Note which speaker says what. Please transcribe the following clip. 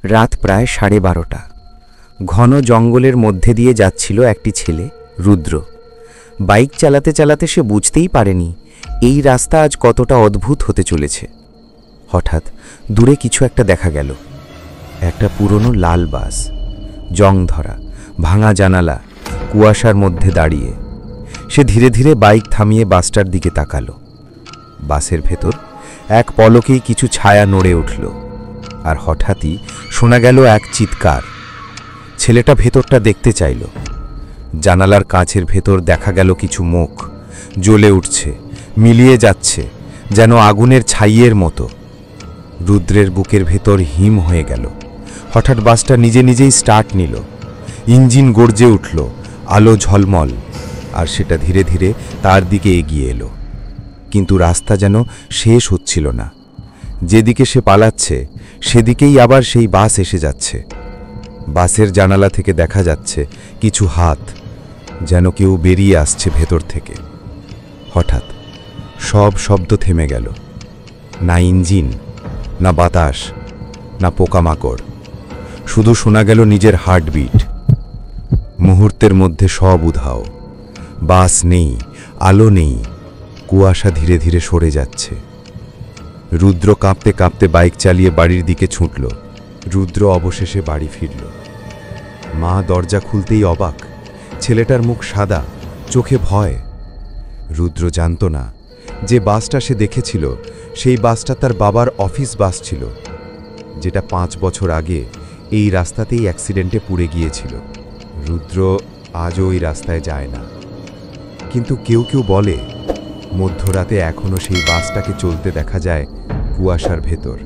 Speaker 1: রাত প্রায় 12:30। ঘন জঙ্গলের মধ্যে দিয়ে যাচ্ছিল একটি ছেলে, রুদ্র। বাইক চালাতে চালাতে সে বুঝতেই পারেনি এই রাস্তা আজ কতটা অদ্ভুত হতে চলেছে। হঠাৎ দূরে কিছু একটা দেখা গেল। একটা পুরনো লাল বাস, জং ধরা, ভাঙা জানালা, কুয়াশার মধ্যে দাঁড়িয়ে। সে ধীরে ধীরে বাইক থামিয়ে বাসটার দিকে তাকালো। বাসের ভেতর এক পলকেই কিছু ছায়া নড়ে উঠল, আর হঠাৎই শোনা গেল এক চিৎকার। ছেলেটা ভেতরটা দেখতে চাইল। জানালার কাঁচের ভেতর দেখা গেল কিছু মুখ জ্বলে উঠছে, মিলিয়ে যাচ্ছে, যেন আগুনের ছাইয়ের মতো। রুদ্রের বুকের ভেতর হিম হয়ে গেল। হঠাৎ বাসটা নিজে নিজেই স্টার্ট নিল। ইঞ্জিন গর্জে উঠল, আলো ঝলমল, আর সেটা ধীরে ধীরে তার দিকে এগিয়ে এলো। কিন্তু রাস্তা যেন শেষ হচ্ছিল না। যেদিকে সে পালাচ্ছে সেদিকেই আবার সেই বাস এসে যাচ্ছে। বাসের জানালা থেকে দেখা যাচ্ছে কিছু হাত, যেন কেউ বেরিয়ে আসছে ভেতর থেকে। হঠাৎ সব শব্দ থেমে গেল। না ইঞ্জিন, না বাতাস, না পোকামাকড়, শুধু শোনা গেল নিজের হার্টবিট। মুহূর্তের মধ্যে সব উধাও। বাস নেই, আলো নেই, কুয়াশা ধীরে ধীরে সরে যাচ্ছে। রুদ্র কাঁপতে কাঁপতে বাইক চালিয়ে বাড়ির দিকে ছুটল। রুদ্র অবশেষে বাড়ি ফিরল। মা দরজা খুলতেই অবাক। ছেলেটার মুখ সাদা, চোখে ভয়। রুদ্র জানত না যে বাসটা সে দেখেছিল সেই বাসটা তার বাবার অফিস বাস ছিল, যেটা 5 বছর আগে এই রাস্তাতেই অ্যাক্সিডেন্টে পুড়ে গিয়েছিল। রুদ্র আজও ওই রাস্তায় যায় না, কিন্তু কেউ কেউ বলে মধ্যরাতে এখনো সেই বাসটাকে চলতে দেখা যায় কুয়াশার ভেতর।